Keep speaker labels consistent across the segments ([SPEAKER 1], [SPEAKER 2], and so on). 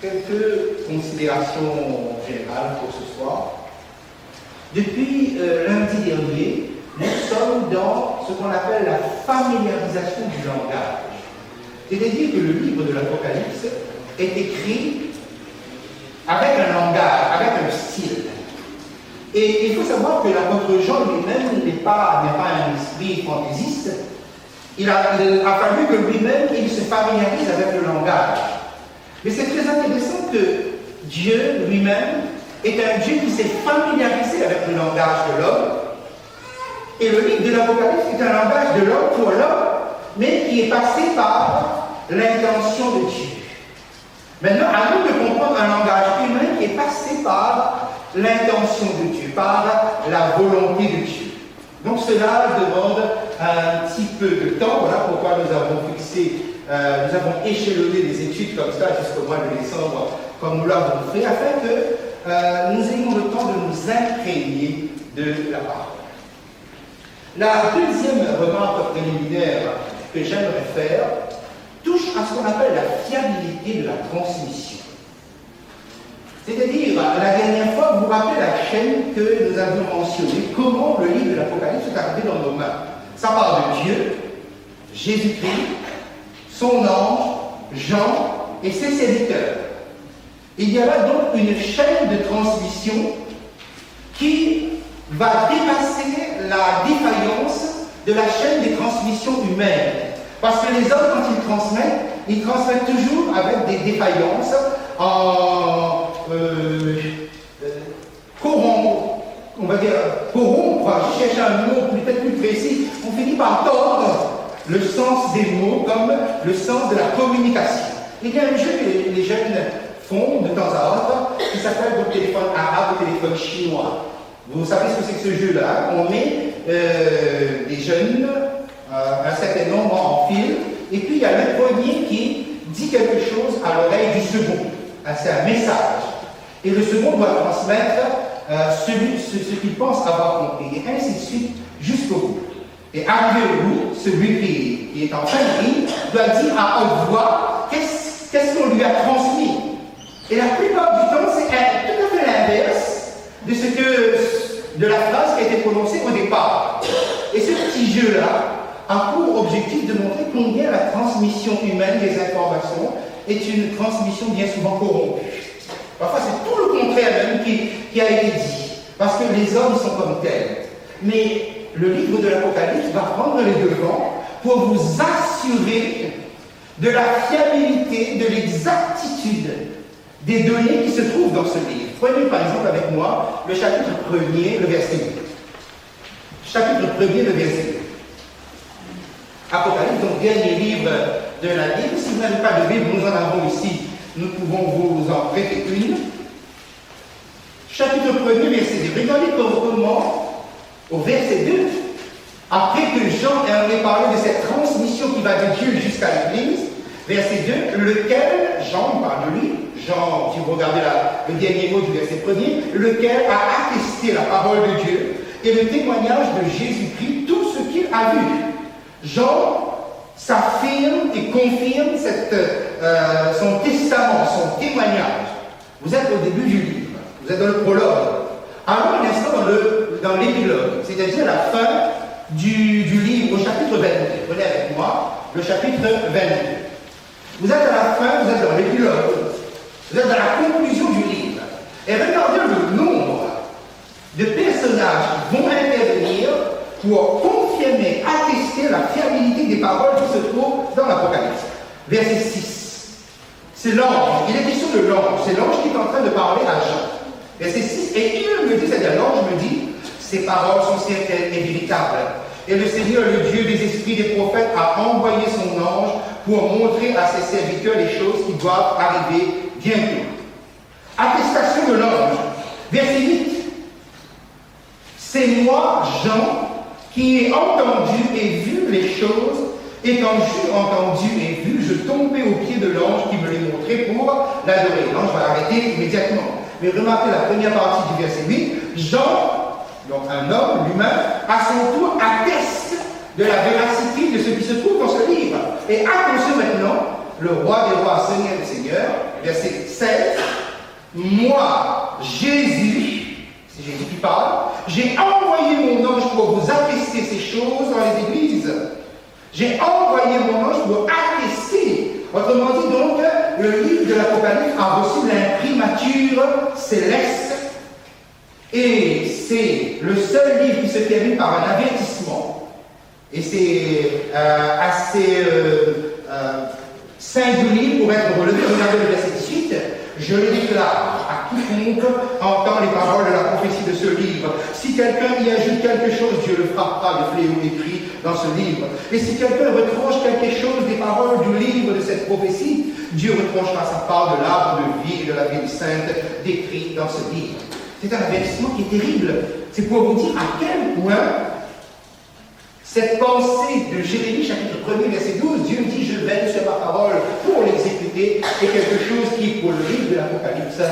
[SPEAKER 1] Quelques considérations générales pour ce soir. Depuis lundi dernier, nous sommes dans ce qu'on appelle la familiarisation du langage. C'est-à-dire que le livre de l'Apocalypse est écrit avec un langage, avec un style. Et il faut savoir que l'apôtre Jean lui-même n'est pas un esprit fantaisiste. Il a fallu que lui-même il se familiarise avec le langage. Mais c'est très intéressant que Dieu lui-même est un Dieu qui s'est familiarisé avec le langage de l'homme. Et le livre de l'Apocalypse est un langage de l'homme pour l'homme, mais qui est passé par l'intention de Dieu. Maintenant, à nous de comprendre un langage humain qui est passé par l'intention de Dieu, par la volonté de Dieu. Donc cela demande un petit peu de temps. Voilà pourquoi nous avons nous avons échelonné les études comme ça jusqu'au mois de décembre, comme nous l'avons fait, afin que nous ayons le temps de nous imprégner de la parole. La deuxième remarque préliminaire que j'aimerais faire touche à ce qu'on appelle la fiabilité de la transmission. C'est-à-dire, la dernière fois, vous vous rappelez la chaîne que nous avions mentionnée, comment le livre de l'Apocalypse est arrivé dans nos mains. Ça parle de Dieu, Jésus-Christ, son ange, Jean et ses serviteurs. Il y a là donc une chaîne de transmission qui va dépasser la défaillance de la chaîne des transmissions humaines. Parce que les hommes, quand ils transmettent toujours avec des défaillances en corrompre, je cherche un mot peut-être plus précis, on finit par tordre le sens des mots comme le sens de la communication. Il y a un jeu que les jeunes font de temps à autre qui s'appelle le téléphone arabe ou téléphone chinois. Vous savez ce que c'est que ce jeu-là? On met des jeunes, un certain nombre en fil, et puis il y a le premier qui dit quelque chose à l'oreille du second. C'est un message. Et le second doit transmettre ce qu'il pense avoir compris, et ainsi de suite jusqu'au bout. Et arrivé au bout, celui qui est en fin de ligne doit dire à haute voix qu'est-ce qu'on lui a transmis. Et la plupart du temps, c'est tout à fait l'inverse de la phrase qui a été prononcée au départ. Et ce petit jeu-là a pour objectif de montrer combien la transmission humaine des informations est une transmission bien souvent corrompue. Parfois, c'est tout le contraire même qui a été dit, parce que les hommes sont comme tels. Mais le livre de l'Apocalypse va prendre les devants pour vous assurer de la fiabilité, de l'exactitude des données qui se trouvent dans ce livre. Prenez par exemple avec moi le chapitre 1er, le verset 2. Chapitre 1er, le verset 2. Apocalypse, donc dernier livre de la Bible. Si vous n'avez pas de Bible, nous en avons ici. Nous pouvons vous en prêter une. Chapitre 1er, verset 2. Regardez comment, au verset 2, après que Jean ait parlé de cette transmission qui va de Dieu jusqu'à l'Église, verset 2, lequel, Jean, il parle de lui, Jean, si vous regardez le dernier mot du verset 1er, lequel a attesté la parole de Dieu et le témoignage de Jésus-Christ, tout ce qu'il a vu. Jean s'affirme et confirme son testament, son témoignage. Vous êtes au début du livre, vous êtes dans le prologue. Alors, un instant dans l'épilogue, c'est-à-dire la fin du livre, au chapitre 22. Prenez avec moi le chapitre 22. Vous êtes à la fin, vous êtes dans l'épilogue, vous êtes dans la conclusion du livre. Et regardez le nombre de personnages qui vont intervenir pour confirmer, attester la fiabilité des paroles qui se trouvent dans l'Apocalypse. Verset 6. C'est l'ange. Il est question de l'ange. C'est l'ange qui est en train de parler à Jean. Verset 6. Et il me dit, c'est-à-dire l'ange me dit, ces paroles sont certaines et véritables. Et le Seigneur, le Dieu des esprits des prophètes, a envoyé son ange pour montrer à ses serviteurs les choses qui doivent arriver bientôt. Attestation de l'ange. Verset 8. C'est moi, Jean, qui ai entendu et vu les choses, et quand j'eus entendu et vu, je tombais aux pieds de l'ange qui me les montrait pour l'adorer. L'ange va arrêter immédiatement. Mais remarquez la première partie du verset 8. Jean, donc un homme, l'humain, à son tour atteste de la véracité de ce qui se trouve dans ce livre. Et attention maintenant, le roi des rois, Seigneur des seigneurs, verset 16, moi, Jésus, c'est Jésus qui parle, j'ai envoyé mon ange pour vous attester ces choses dans les églises. J'ai envoyé mon ange pour attester. Autrement dit, donc, le livre de l'Apocalypse a reçu l'imprimature céleste. Et c'est le seul livre qui se termine par un avertissement. Et c'est assez singulier pour être relevé. Regardez le verset 18. Je le déclare à quiconque entend les paroles de la prophétie de ce livre. Si quelqu'un y ajoute quelque chose, Dieu le frappera de fléau écrit dans ce livre. Et si quelqu'un retranche quelque chose des paroles du livre de cette prophétie, Dieu retranchera sa part de l'arbre de vie et de la vie sainte décrit dans ce livre. C'est un avertissement qui est terrible. C'est pour vous dire à quel point cette pensée de Jérémie, chapitre 1er, verset 12, Dieu dit, je veille sur ma parole pour l'exécuter, est quelque chose qui, pour le livre de l'Apocalypse,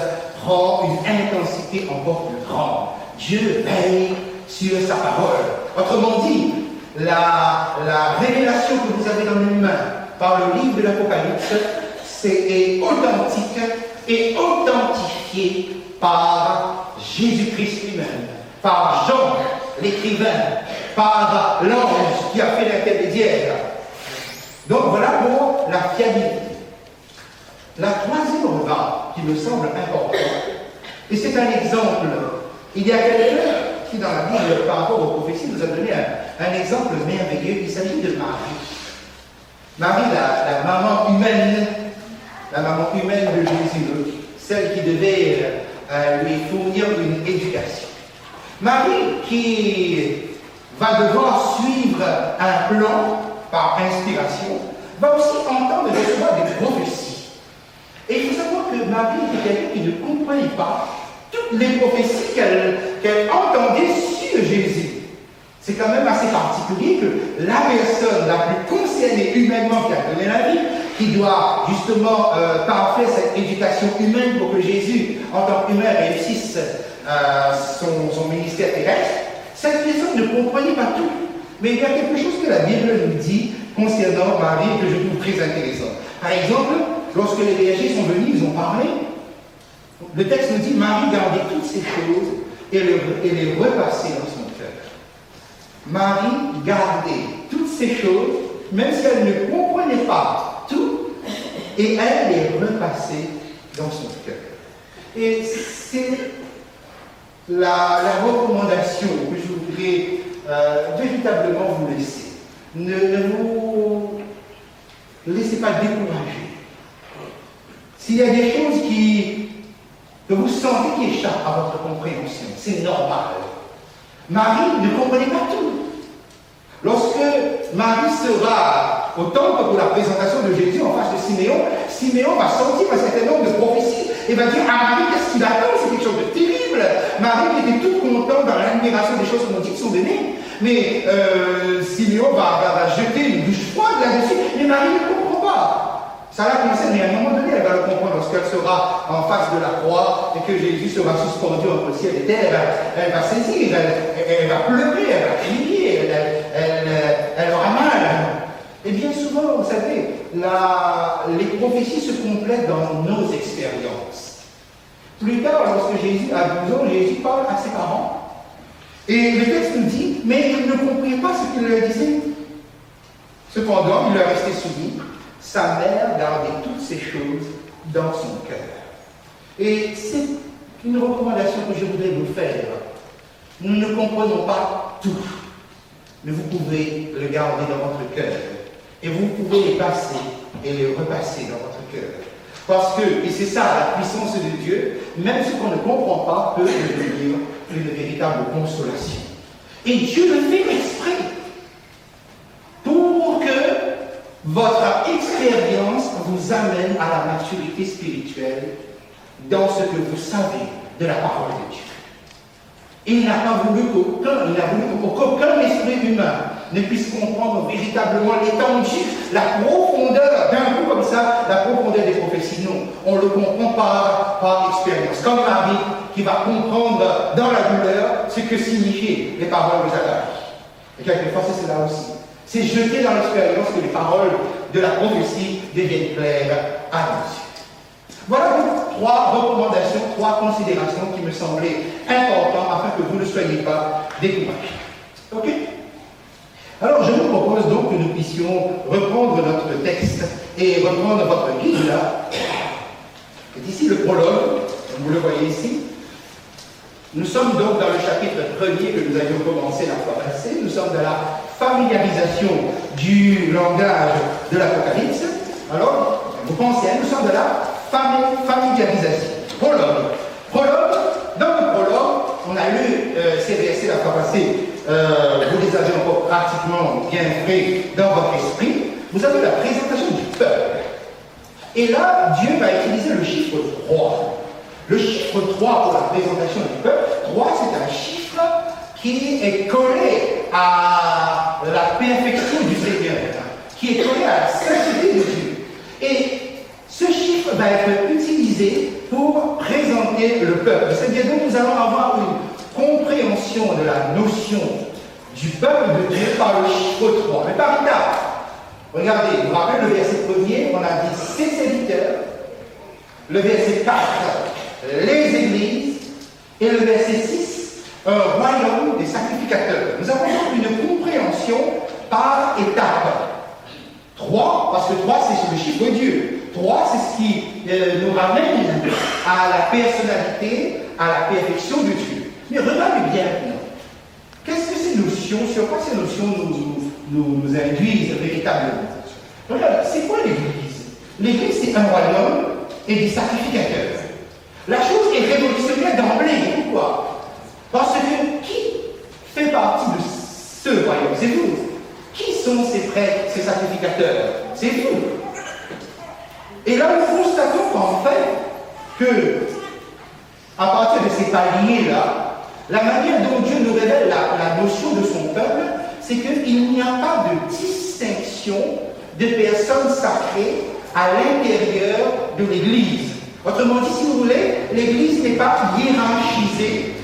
[SPEAKER 1] prend une intensité encore plus grande. Dieu veille sur sa parole. Autrement dit, la révélation que vous avez dans les mains par le livre de l'Apocalypse, est authentique et authentifiée par Jésus-Christ lui-même, par Jean, l'écrivain, par l'ange qui a fait l'intermédiaire. Donc voilà pour la fiabilité. La troisième remarque qui me semble importante, et c'est un exemple, il y a quelqu'un qui dans la Bible par rapport aux prophéties nous a donné un exemple merveilleux, il s'agit de Marie. Marie, la maman humaine de Jésus, celle qui devait lui fournir une éducation. Marie qui va devoir suivre un plan par inspiration, va aussi entendre et recevoir des prophéties. Et il faut savoir que Marie était quelqu'un qui ne comprenait pas toutes les prophéties qu'elle entendait sur Jésus. C'est quand même assez particulier que la personne la plus concernée humainement qui a donné la vie, qui doit justement parfaire cette éducation humaine pour que Jésus, en tant qu'humain, réussisse son ministère terrestre, cette personne ne comprenait pas tout. Mais il y a quelque chose que la Bible nous dit concernant Marie que je trouve très intéressant. Par exemple, lorsque les bergers sont venus, ils ont parlé. Le texte nous dit, Marie gardait toutes ces choses et les repassait dans son cœur. Marie gardait toutes ces choses, même si elle ne comprenait pas tout, et elle les repassait dans son cœur. Et c'est la recommandation que je voudrais véritablement vous laisser. Ne vous laissez pas décourager. S'il y a des choses que vous sentez qui échappent à votre compréhension, c'est normal. Marie ne comprenait pas tout. Lorsque Marie sera au temple pour la présentation de Jésus en face de Siméon, Siméon va sortir un certain nombre de prophéties et va dire à Marie qu'est-ce qu'il attend, c'est quelque chose de terrible. Marie qui était toute contente dans l'admiration des choses qu'on dit qui sont données, mais Siméon va jeter une douche froide là-dessus, mais Marie ne comprend pas. Ça la concerne, mais à un moment donné, elle va le comprendre lorsqu'elle sera en face de la croix et que Jésus sera suspendu entre le ciel et terre. Elle va saisir, elle va pleurer, elle va crier, elle aura mal. Et bien souvent, vous savez, les prophéties se complètent dans nos expériences. Plus tard, lorsque Jésus a 12 ans, Jésus parle à ses parents. Et le texte nous dit, mais ils ne comprenaient pas ce qu'il leur disait. Cependant, il leur restait soumis. Sa mère gardait toutes ces choses dans son cœur. Et c'est une recommandation que je voudrais vous faire. Nous ne comprenons pas tout, mais vous pouvez le garder dans votre cœur. Et vous pouvez les passer et les repasser dans votre cœur. Parce que, et c'est ça la puissance de Dieu, même ce qu'on ne comprend pas peut devenir une véritable consolation. Et Dieu le fait exprès pour que votre expérience vous amène à la maturité spirituelle dans ce que vous savez de la parole de Dieu. Il n'a pas voulu qu'aucun esprit humain ne puisse comprendre véritablement l'étendue, la profondeur, d'un coup comme ça, la profondeur des prophéties. Non, on le comprend par expérience. Comme Marie qui va comprendre dans la douleur ce que signifiaient les paroles de Zacharie. Et quelquefois, c'est cela aussi. C'est jeter dans l'expérience que les paroles de la prophétie deviennent claires à nos yeux. Voilà donc 3 recommandations, 3 considérations qui me semblaient importantes afin que vous ne soyez pas découragés. Ok? Alors je vous propose donc que nous puissions reprendre notre texte et reprendre votre guide là. C'est ici le prologue, comme vous le voyez ici. Nous sommes donc dans le chapitre 1er que nous avions commencé la fois passée. Nous sommes dans la familiarisation du langage de l'Apocalypse. Alors, vous pensez, nous sommes dans la familiarisation. Prologue. Dans le prologue, on a lu ces versets la fois passée. Vous les avez encore pratiquement bien frais dans votre esprit. Vous avez la présentation du peuple. Et là, Dieu va utiliser le chiffre 3. Le chiffre 3 pour la présentation du peuple, 3 c'est un chiffre qui est collé à la perfection du Seigneur, qui est collé à la sainteté de Dieu. Et ce chiffre va être utilisé pour présenter le peuple. C'est-à-dire que nous allons avoir une compréhension de la notion du peuple de Dieu par le chiffre 3. Mais par étapes. Regardez, vous vous rappelez le verset 1er, on a dit ses serviteurs. Le verset 4, les églises. Et le verset 6, un royaume des sacrificateurs. Nous avons donc une compréhension par étapes. 3, parce que 3 c'est le chiffre de Dieu. 3 c'est ce qui nous ramène à la personnalité, à la perfection de Dieu. Mais regardez bien maintenant. Qu'est-ce que ces notions, sur quoi ces notions nous induisent véritablement? Regarde, c'est quoi l'Église? L'Église c'est un royaume et des sacrificateurs. La chose est révolutionnaire d'emblée. Pourquoi? Parce que qui fait partie de ce royaume? C'est vous. Qui sont ces prêtres, ces sacrificateurs? C'est vous. Et là, nous constatons qu'en fait, que à partir de ces paliers-là, la manière dont Dieu nous révèle la notion de son peuple, c'est qu'il n'y a pas de distinction de personnes sacrées à l'intérieur de l'Église. Autrement dit, si vous voulez, l'Église n'est pas hiérarchisée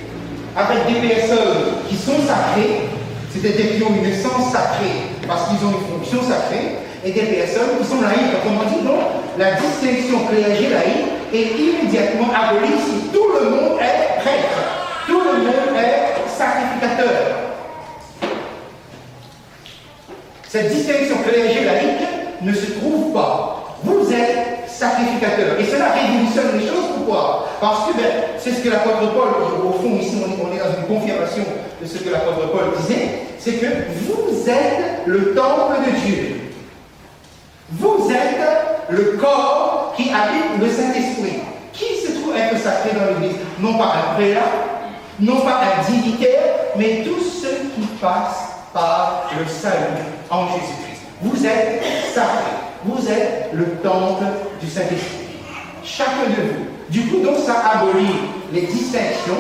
[SPEAKER 1] avec des personnes qui sont sacrées, c'est-à-dire qui ont une essence sacrée parce qu'ils ont une fonction sacrée, et des personnes qui sont laïques. Autrement dit, non, la distinction clergé-laïque est immédiatement abolie si tout le monde est prêtre, tout le monde est sacrificateur. Cette distinction clergé-laïque ne se trouve pas. Vous êtes sacrificateur. Et cela révolutionne les choses. Pourquoi? Parce que c'est ce que l'apôtre Paul, au fond, ici, on est dans une confirmation de ce que l'apôtre Paul disait, c'est que vous êtes le temple de Dieu. Vous êtes le corps qui habite le Saint-Esprit. Qui se trouve être sacré dans l'Église? Non pas un prélat, non pas un dignitaire, mais tous ceux qui passent par le salut en Jésus-Christ. Vous êtes sacrés. Vous êtes le temple du Saint-Esprit. Chacun de vous. Du coup, donc, ça abolit les distinctions.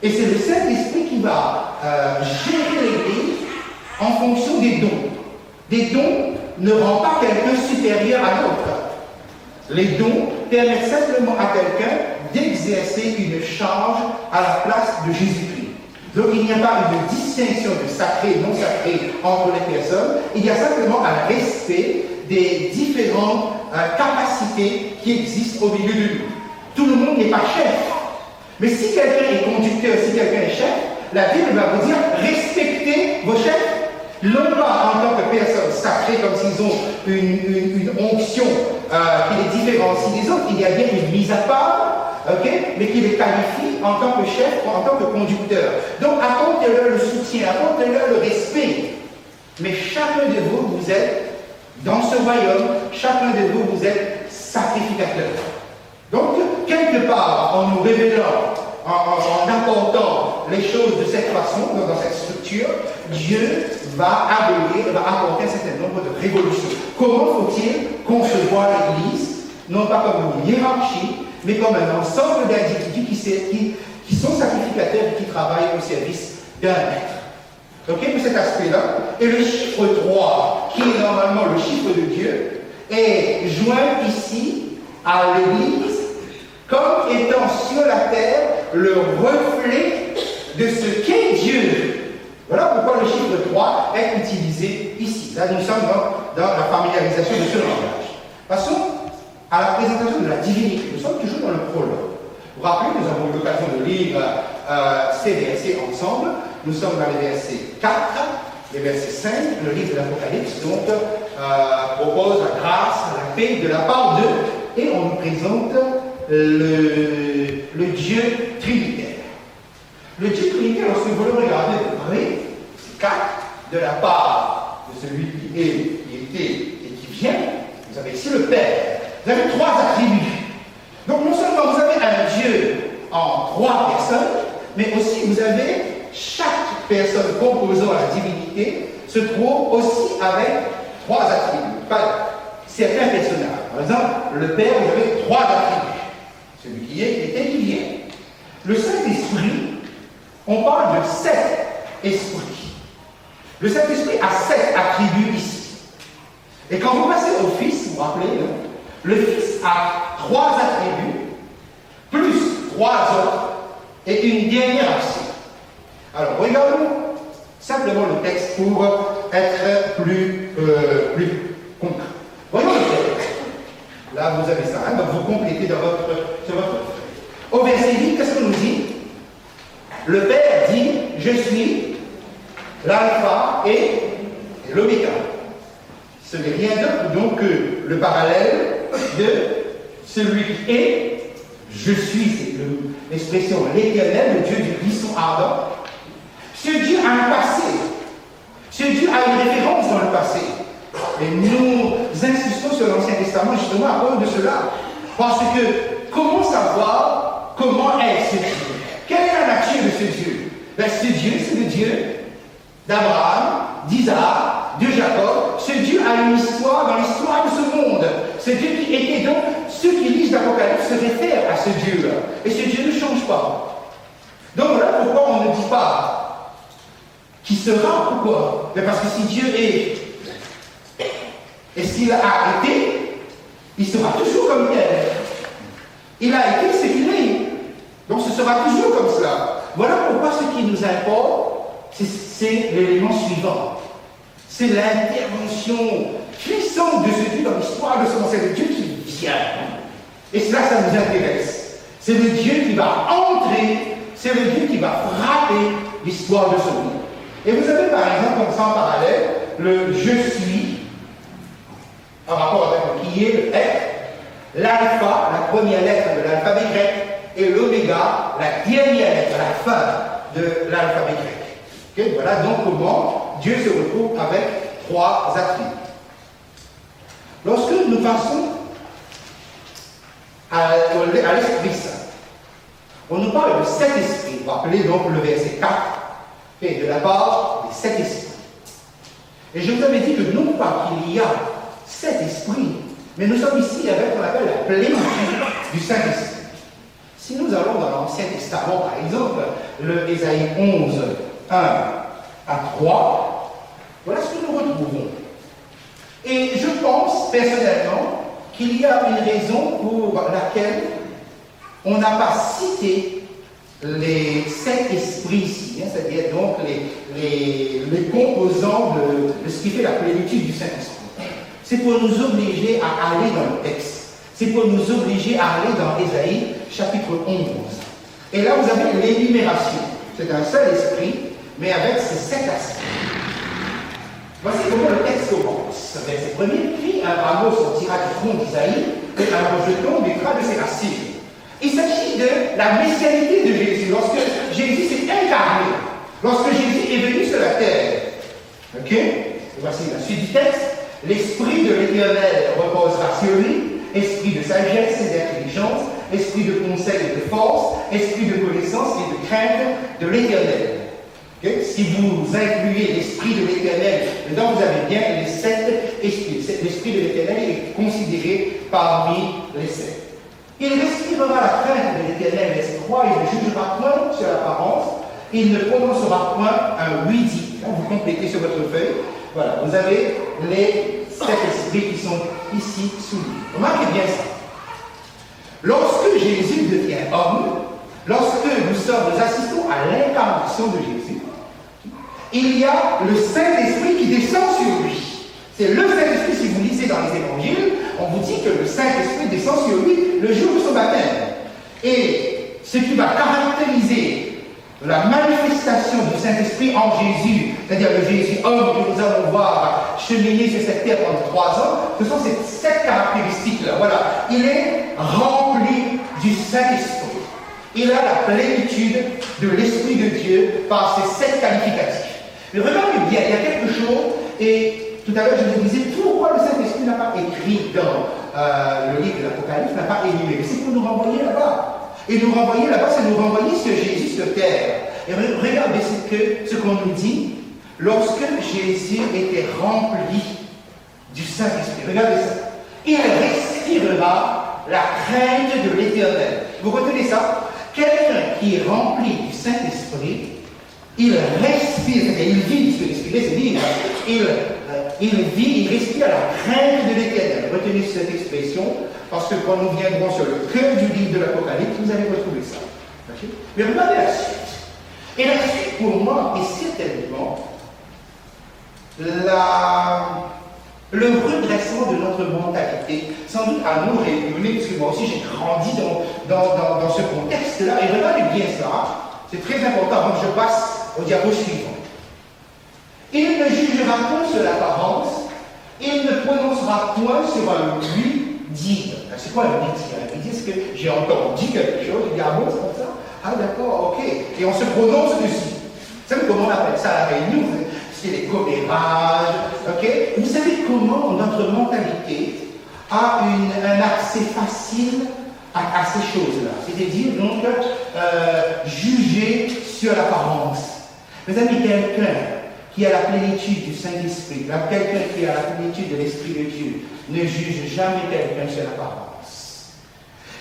[SPEAKER 1] Et c'est le Saint-Esprit qui va gérer l'Église en fonction des dons. Des dons ne rendent pas quelqu'un supérieur à l'autre. Les dons permettent simplement à quelqu'un d'exercer une charge à la place de Jésus-Christ. Donc il n'y a pas une distinction de sacré et non sacré entre les personnes, il y a simplement un respect des différentes capacités qui existent au milieu de nous. Tout le monde n'est pas chef. Mais si quelqu'un est conducteur, si quelqu'un est chef, la Bible va vous dire respectez vos chefs. Non pas en tant que personnes sacrées, comme s'ils ont une onction qui les différencie des autres, il y a bien une mise à part, mais qui les qualifie en tant que chef ou en tant que conducteur. Donc apportez-leur le soutien, apportez-leur le respect. Mais chacun de vous, vous êtes dans ce royaume, chacun de vous, vous êtes sacrificateur. Donc, quelque part, en nous révélant, en apportant les choses de cette façon, dans cette structure, Dieu va abolir, va apporter un certain nombre de révolutions. Comment faut-il concevoir l'Église? Non pas comme une hiérarchie, mais comme un ensemble d'individus qui sont sacrificateurs et qui travaillent au service d'un maître. Ok, pour cet aspect-là. Et le chiffre 3, qui est normalement le chiffre de Dieu, est joint ici à l'Église comme étant sur la terre le reflet de ce qu'est Dieu. Voilà pourquoi le chiffre 3 est utilisé ici. Là, nous sommes dans la familiarisation de ce langage. Passons à la présentation de la divinité. Nous sommes toujours dans le prologue. Vous vous rappelez, nous avons eu l'occasion de lire ces versets ensemble. Nous sommes dans les versets 4, les versets 5. Le livre de l'Apocalypse donc propose la grâce, la paix de la part d'eux, et on nous présente le Dieu trinitaire. Le Dieu trinitaire, lorsque vous le regardez de près, c'est 4 de la part de celui qui est, qui était et qui vient. Vous avez ici le Père. Vous avez 3 attributs. Donc non seulement vous avez un Dieu en 3 personnes, mais aussi vous avez chaque personne composant la divinité se trouve aussi avec 3 attributs. Pas certains personnages. Par exemple, le Père, vous avez 3 attributs. Celui qui est, qui était, qui vient. Le Saint-Esprit, on parle de 7 esprits. Le Saint-Esprit a 7 attributs ici. Et quand vous passez au Fils, vous vous rappelez, non? Le Fils a 3 attributs, plus 3 autres, et une dernière action. Alors, regardons simplement le texte pour être plus concret. Voyons le texte. Là, vous avez ça, hein? Donc vous complétez sur votre feuille. Au verset 8, qu'est-ce qu'on nous dit? Le Père dit, je suis l'alpha et l'oméga. Ce n'est rien d'autre donc que le parallèle de celui qui est, je suis, c'est l'expression l'éternel, le Dieu du buisson ardent. Ce Dieu a un passé. Ce Dieu a une référence dans le passé. Et nous insistons sur l'Ancien Testament justement à cause de cela. Parce que comment savoir comment est ce Dieu? Quelle est la nature de ce Dieu? Ben, ce Dieu, c'est le Dieu d'Abraham, d'Isaac, de Jacob. Ce Dieu a une histoire dans l'histoire de ce monde. Ce Dieu qui était donc, ceux qui lisent l'Apocalypse se réfèrent à ce Dieu-là. Et ce Dieu ne change pas. Donc voilà pourquoi on ne dit pas qui sera. Pourquoi? Mais parce que si Dieu est, et s'il a été, il sera toujours comme tel. Il a été ce qu'il est. Donc ce sera toujours comme cela. Voilà pourquoi ce qui nous importe, c'est l'élément suivant. C'est l'intervention puissante de ce Dieu dans l'histoire de ce monde. C'est le Dieu qui vient. Et cela, ça nous intéresse. C'est le Dieu qui va entrer, c'est le Dieu qui va frapper l'histoire de ce monde. Et vous avez par exemple, comme ça en parallèle, le je suis, en rapport avec qui est le être, l'alpha, la première lettre de l'alphabet grec, et l'oméga, la dernière lettre, la fin de l'alphabet grec. Okay? Voilà donc comment Dieu se retrouve avec 3 attributs. Lorsque nous passons à l'Esprit Saint, on nous parle de 7 esprits. Vous rappelez donc le verset 4, okay, de la part des 7 esprits. Et je vous avais dit que non pas qu'il y a 7 esprits, mais nous sommes ici avec ce qu'on appelle la plénitude du Saint-Esprit. Si nous allons dans l'Ancien Testament, par exemple, le Ésaïe 11, 1 à 3, voilà ce que nous retrouvons. Et je pense personnellement qu'il y a une raison pour laquelle on n'a pas cité les 7 esprits ici, hein, c'est-à-dire donc les composants de ce qui fait la plénitude du Saint-Esprit. C'est pour nous obliger à aller dans le texte. C'est pour nous obliger à aller dans Ésaïe, chapitre 11. Et là, vous avez l'énumération. C'est un seul esprit, mais avec ces 7 aspects. Voici comment le texte commence. Verset 1er, puis un rameau sortira du front d'Isaïe, et un rejeton naîtra de ses racines. Il s'agit de la messianité de Jésus, lorsque Jésus s'est incarné, lorsque Jésus est venu sur la terre. Ok? Et voici la suite du texte. L'esprit de l'Éternel reposera sur lui, esprit de sagesse et d'intelligence, esprit de conseil et de force, esprit de connaissance et de crainte de l'Éternel. Okay? Si vous incluez l'esprit de l'Éternel, dedans vous avez bien les 7 esprits. L'esprit de l'Éternel est considéré parmi les 7. Il respirera la crainte de l'Éternel, verset 3, il ne jugera point sur l'apparence, il ne prononcera point un oui-dit. Là, vous complétez sur votre feuille. Voilà, vous avez les 7 esprits qui sont ici soulignés. Remarquez bien ça. Lorsque Jésus devient homme, lorsque nous assistons à l'incarnation de Jésus, il y a le Saint-Esprit qui descend sur lui. C'est le Saint-Esprit, si vous lisez dans les évangiles, on vous dit que le Saint-Esprit descend sur lui le jour de son baptême. Et ce qui va caractériser la manifestation du Saint-Esprit en Jésus, c'est-à-dire le Jésus homme que nous allons voir cheminer sur cette terre pendant 3 ans, ce sont ces 7 caractéristiques-là. Voilà. Il est rempli du Saint-Esprit. Il a la plénitude de l'Esprit de Dieu par ces 7 qualificatifs. Mais regardez bien, il y a quelque chose, et tout à l'heure je vous disais, pourquoi le Saint-Esprit n'a pas écrit dans le livre de l'Apocalypse, n'a pas énuméré. C'est pour nous renvoyer là-bas. Et nous renvoyer là-bas, c'est nous renvoyer sur Jésus sur terre. Et regardez ce qu'on nous dit lorsque Jésus était rempli du Saint-Esprit. Regardez ça. Il respirera la crainte de l'Éternel. Vous retenez ça? Quelqu'un qui est rempli du Saint-Esprit, il respire, c'est-à-dire il vit, parce que respirer c'est vivre. Il vit, il respire la crainte de l'Éternel. Retenez cette expression, parce que quand nous viendrons sur le cœur du livre de l'Apocalypse, vous allez retrouver ça. Okay? Mais regardez la suite. Et la suite, pour moi, est certainement le redressement de notre mentalité, sans doute à nous réunir, parce que moi aussi j'ai grandi dans ce contexte-là. Et regardez bien ça, c'est très important avant que je passe au diapo suivant. Il ne jugera point sur l'apparence, il ne prononcera point sur un lui dire. C'est quoi un lui dire? Un lui dire, c'est que j'ai entendu quelque chose, il dit ah bon, c'est comme ça? Ah d'accord, ok. Et on se prononce dessus. Vous savez comment on appelle ça à la réunion? C'est les commérages, ok? Vous savez comment notre mentalité a un accès facile à ces choses-là? C'est-à-dire donc juger sur l'apparence. Mes amis, quelqu'un qui a la plénitude du Saint-Esprit, quelqu'un qui a la plénitude de l'Esprit de Dieu, ne juge jamais quelqu'un sur l'apparence.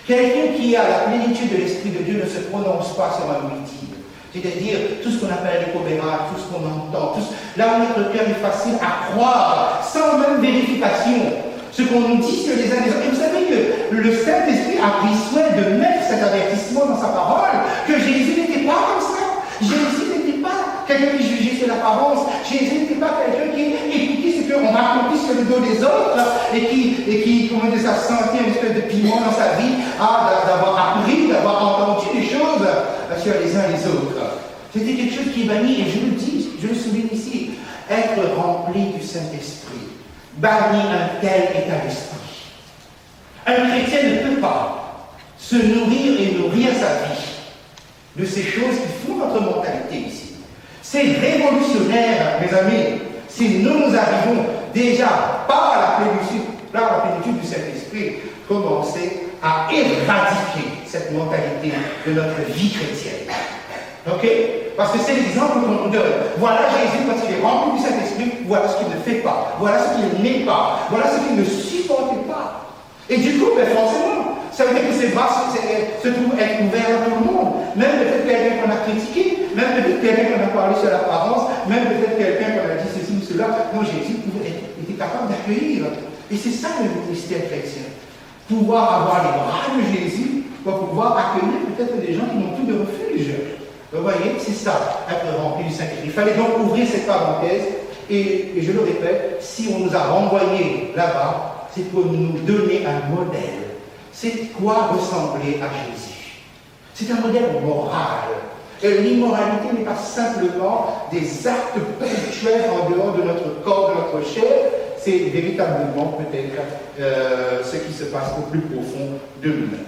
[SPEAKER 1] Quelqu'un qui a la plénitude de l'Esprit de Dieu ne se prononce pas sur un oui-dire. C'est-à-dire tout ce qu'on appelle les commérages, tout ce qu'on entend, là où notre cœur est facile à croire, sans même vérification, ce qu'on nous dit sur les uns des autres. Et vous savez que le Saint-Esprit a pris soin de mettre cet avertissement dans sa parole, que Jésus n'était pas comme ça. Jésus n'était pas quelqu'un qui jugeait sur l'apparence. Jésus n'était pas quelqu'un qui écoutait ce qu'on racontait sur le dos des autres et qui comment dire, ça sentait une espèce de piment dans sa vie, d'avoir appris, d'avoir entendu des choses sur les uns les autres. C'était quelque chose qui est banni, et je le dis, je le souligne ici, être rempli du Saint-Esprit, bannit un tel état d'esprit. Un chrétien ne peut pas se nourrir et nourrir sa vie de ces choses qui font notre mentalité ici. C'est révolutionnaire, mes amis, si nous arrivons déjà par la plénitude du Saint-Esprit, commencer à éradiquer cette mentalité de notre vie chrétienne. Ok? Parce que c'est l'exemple qu'on nous donne. Voilà Jésus quand il est rempli du Saint-Esprit, voilà ce qu'il ne fait pas, voilà ce qu'il n'est pas, voilà ce qu'il ne supporte pas. Et du coup, ben forcément, ça veut dire que ces bras se trouvent être ouverts à tout le monde. Même peut-être quelqu'un qu'on a critiqué, même peut-être quelqu'un qu'on a parlé sur l'apparence, même peut-être quelqu'un qu'on a dit ceci ou cela. Non, Jésus était capable d'accueillir. Et c'est ça le mystère chrétien. Pouvoir avoir les bras de Jésus pour pouvoir accueillir peut-être des gens qui n'ont plus de refuge. Vous voyez, c'est ça, être rempli du Saint-Esprit. Il fallait donc ouvrir cette parenthèse, et je le répète, si on nous a renvoyés là-bas, c'est pour nous donner un modèle. C'est quoi ressembler à Jésus? C'est un modèle moral. Et l'immoralité n'est pas simplement des actes ponctuels en dehors de notre corps, de notre chair, c'est véritablement peut-être ce qui se passe au plus profond de nous-mêmes.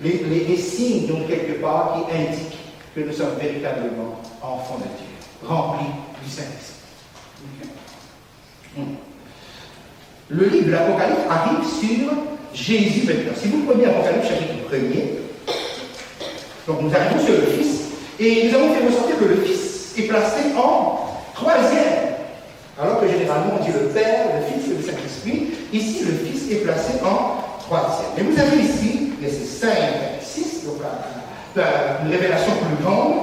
[SPEAKER 1] Les signes, donc, quelque part, qui indiquent que nous sommes véritablement enfants de Dieu, remplis du Saint-Esprit. Okay. Le livre de l'Apocalypse arrive sur Jésus maintenant. Si vous prenez Apocalypse chapitre 1er, donc nous arrivons sur le Fils, et nous avons fait ressortir que le Fils est placé en 3e. Alors que généralement on dit le Père, le Fils et le Saint-Esprit, ici le Fils est placé en 3e. Et vous avez ici, versets 5 et 6, donc une révélation plus grande,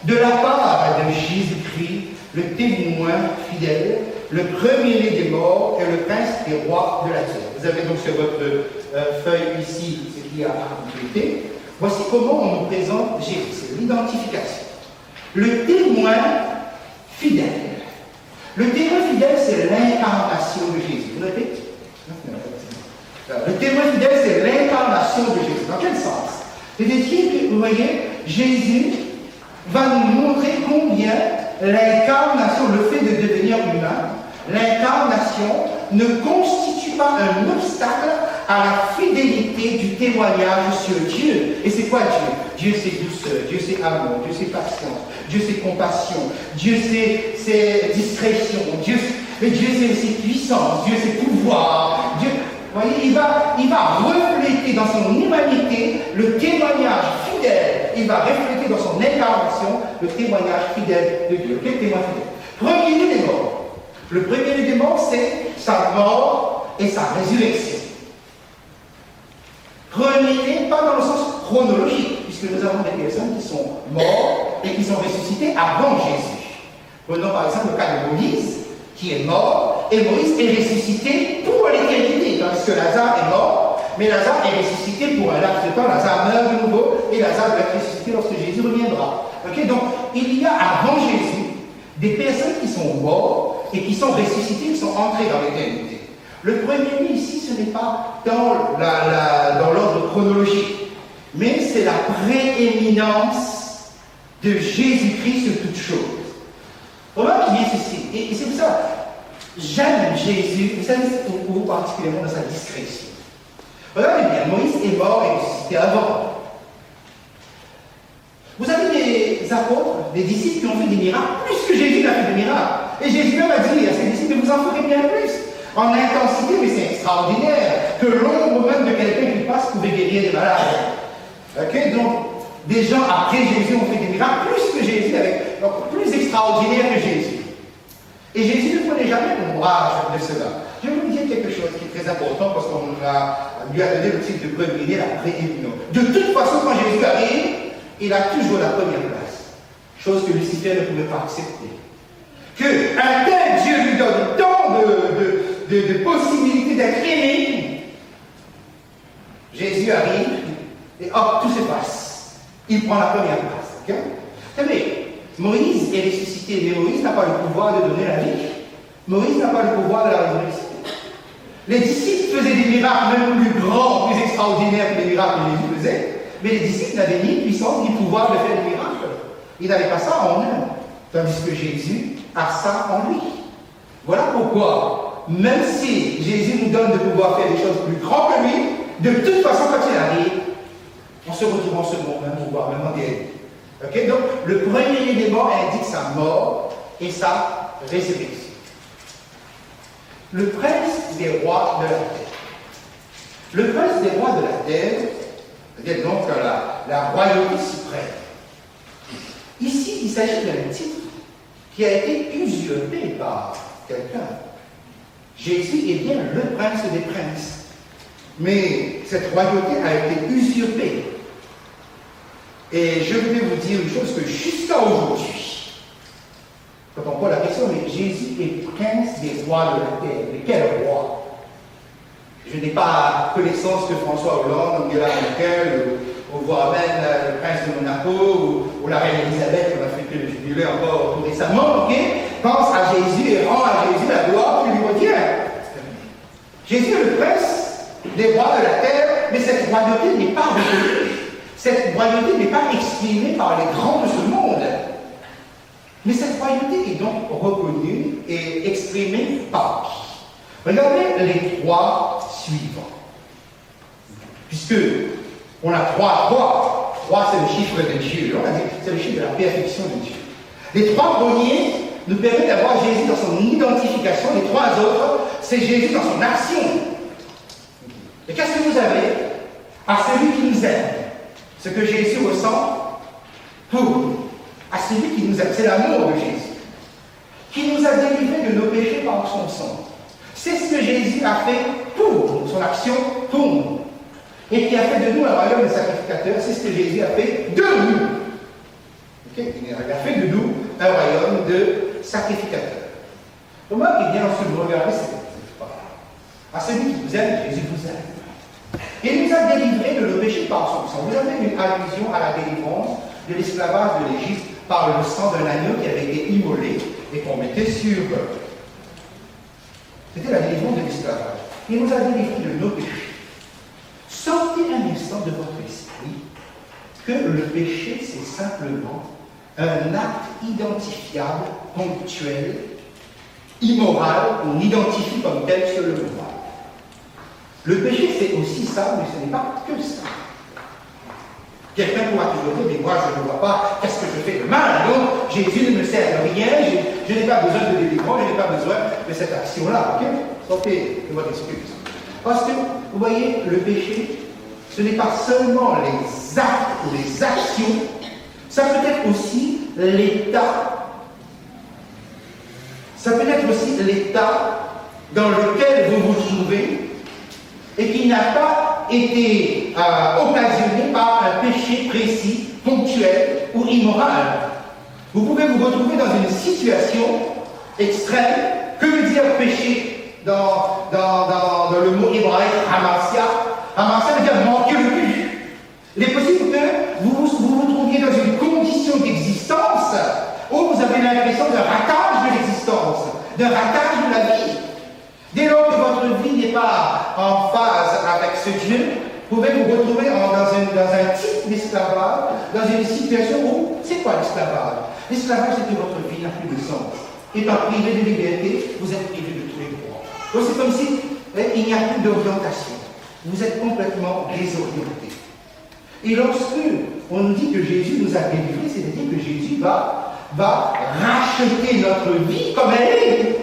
[SPEAKER 1] de la part de Jésus-Christ, le témoin fidèle, le premier-né des morts et le prince des rois de la terre. Vous avez donc sur votre feuille ici ce qu'il y a à compléter. Voici comment on nous présente Jésus, c'est l'identification. Le témoin fidèle. Le témoin fidèle, c'est l'incarnation de Jésus. Vous notez? Le témoin fidèle, c'est l'incarnation de Jésus. Dans quel sens? C'est-à-dire que, vous voyez, Jésus va nous montrer combien l'incarnation, le fait de devenir humain, l'incarnation ne constitue pas un obstacle à la fidélité du témoignage sur Dieu. Et c'est quoi Dieu? Dieu c'est douceur, Dieu c'est amour, Dieu c'est patience, Dieu c'est compassion, Dieu c'est discrétion, Dieu c'est puissance, Dieu c'est pouvoir. Dieu, vous voyez, il va refléter dans son humanité le témoignage fidèle. Il va refléter dans son incarnation le témoignage fidèle de Dieu. Quel témoin fidèle? Premier élément. Le premier élément, c'est sa mort et sa résurrection. Premier, pas dans le sens chronologique, puisque nous avons des personnes qui sont mortes et qui sont ressuscitées avant Jésus. Prenons par exemple le cas de Moïse, qui est mort, et Moïse est ressuscité pour l'éternité, tandis que Lazare est mort, mais Lazare est ressuscité pour un laps de temps. Lazare meurt de nouveau, et Lazare va être ressuscité lorsque Jésus reviendra. Okay? Donc, il y a avant Jésus des personnes qui sont mortes et qui sont ressuscitées, qui sont entrées dans l'éternité. Le premier ici, ce n'est pas dans l'ordre chronologique, mais c'est la prééminence de Jésus-Christ sur toute chose. Remarquez bien ceci, et c'est pour ça, j'aime Jésus, vous savez, pour vous particulièrement dans sa discrétion. Regardez bien, Moïse est mort et ressuscité avant. Vous avez des apôtres, des disciples qui ont fait des miracles, plus que Jésus n'a fait des miracles. Et Jésus même a dit à ses disciples, vous en ferez bien plus. En intensité, mais c'est extraordinaire, que l'ombre même de quelqu'un qui passe pouvait guérir des malades. Ok, donc, des gens après Jésus ont fait des miracles, plus que Jésus, donc plus extraordinaire que Jésus. Et Jésus ne prenait jamais ombrage de cela. Je vais vous dire quelque chose qui est très important, parce qu'on lui a donné le titre de premier, la prééminence. De toute façon, quand Jésus arrive, il a toujours la première place. Chose que Lucifer ne pouvait pas accepter. Qu'un tel Dieu lui donne tant de possibilités d'être aimé. Jésus arrive et hop, tout se passe. Il prend la première place. Okay? Vous savez, Moïse est ressuscité, mais Moïse n'a pas le pouvoir de donner la vie. Moïse n'a pas le pouvoir de la résurrection. Les disciples faisaient des miracles même plus grands, plus extraordinaires que les miracles que Jésus faisait. Mais les disciples n'avaient ni puissance ni pouvoir de faire des miracles. Ils n'avaient pas ça en eux. Tandis que Jésus a ça en lui. Voilà pourquoi, même si Jésus nous donne de pouvoir faire des choses plus grandes que lui, de toute façon, quand il arrive, on se retrouve en ce monde, même pouvoir, même en guerre. Okay? Donc, le premier élément indique sa mort et sa résurrection. Le prince des rois de la terre. Le prince des rois de la terre, c'est-à-dire donc la royauté suprême. Ici, il s'agit d'un titre qui a été usurpé par quelqu'un. Jésus est bien le prince des princes. Mais cette royauté a été usurpée. Et je vais vous dire une chose que jusqu'à aujourd'hui, quand on pose la question, mais Jésus est prince des rois de la terre. Mais quel roi? Je n'ai pas connaissance que François Hollande, Angela Merkel, ou voire même le prince de Monaco, ou la reine Elisabeth, on a fait le jubilé encore tout récemment, pense à Jésus et rend à Jésus la gloire qui lui revient. Jésus est le prince des rois de la terre, mais cette royauté n'est pas reconnue. Cette royauté n'est pas exprimée par les grands de ce monde. Mais cette royauté est donc reconnue et exprimée par qui? Regardez les trois suivants. Puisque on a trois. Trois, c'est le chiffre de Dieu. On a dit c'est le chiffre de la perfection de Dieu. Les trois premiers nous permettent d'avoir Jésus dans son identification. Les trois autres, c'est Jésus dans son action. Et qu'est-ce que vous avez? À celui qui nous aime. Ce que Jésus ressent pour nous. À celui qui nous aime. C'est l'amour de Jésus. Qui nous a délivrés de nos péchés par son sang. C'est ce que Jésus a fait pour nous. Son action pour nous. Et qui a fait de nous un royaume de sacrificateurs. C'est ce que Jésus a fait de nous. Okay? Il a fait de nous un royaume de sacrificateurs. Remarquez bien lorsque vous regardez cette parole. À celui qui vous aime, Jésus vous aime. Il nous a délivrés de nos péchés par son sang. Vous avez une allusion à la délivrance de l'esclavage de l'Égypte par le sang d'un agneau qui avait été immolé et qu'on mettait sur eux. C'était la délivrance de l'esclavage. Il nous a délivrés de nos péchés. Sortez un instant de votre esprit que le péché, c'est simplement un acte identifiable, ponctuel, immoral, qu'on identifie comme tel sur le moral. Le péché, c'est aussi ça, mais ce n'est pas que ça. Quelqu'un pourra toujours dire, mais moi, je ne vois pas qu'est-ce que je fais de mal. Donc, Jésus ne me sert de rien, je n'ai pas besoin de délivrance, je n'ai pas besoin de cette action-là. Ok? Sortez de votre excuse. Parce que, vous voyez, le péché, ce n'est pas seulement les actes ou les actions, ça peut être aussi l'état. Ça peut être aussi l'état dans lequel vous vous trouvez et qui n'a pas été occasionné par un péché précis, ponctuel ou immoral. Vous pouvez vous retrouver dans une situation extrême. Que veut dire péché dans le mot hébraïque Amasia? Amasia veut dire manquer le but. Il est possible que vous trouviez dans une condition d'existence où vous avez l'impression d'un ratage de l'existence, d'un ratage de la vie. Dès lors que votre vie n'est pas en phase avec ce Dieu, vous pouvez vous retrouver dans un type d'esclavage, dans une situation où, c'est quoi l'esclavage? L'esclavage, c'est que votre vie n'a plus de sens. Étant privé de liberté, vous êtes privé de tous les droits. Donc c'est comme si il n'y a plus d'orientation. Vous êtes complètement désorienté. Et lorsque on nous dit que Jésus nous a délivrés, c'est-à-dire que Jésus va racheter notre vie comme elle est.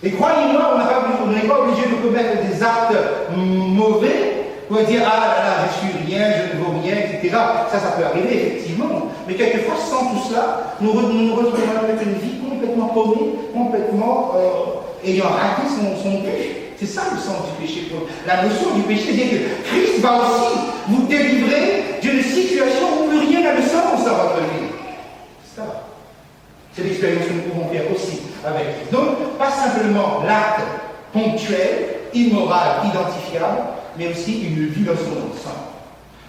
[SPEAKER 1] Et croyez-moi, on n'est pas obligé de commettre des actes mauvais pour dire ah là là, je suis rien, je ne vaux rien, etc. Ça peut arriver effectivement. Mais quelquefois, sans tout cela, nous nous retrouvons avec une vie complètement paumée, complètement ayant raté son but. C'est ça le sens du péché. La notion du péché, c'est que Christ va aussi vous délivrer d'une situation où plus rien n'a de sens dans votre vie. C'est ça. C'est l'expérience que nous pouvons faire aussi avec. Donc, pas simplement l'acte ponctuel, immoral, identifiable, mais aussi une vie dans son ensemble.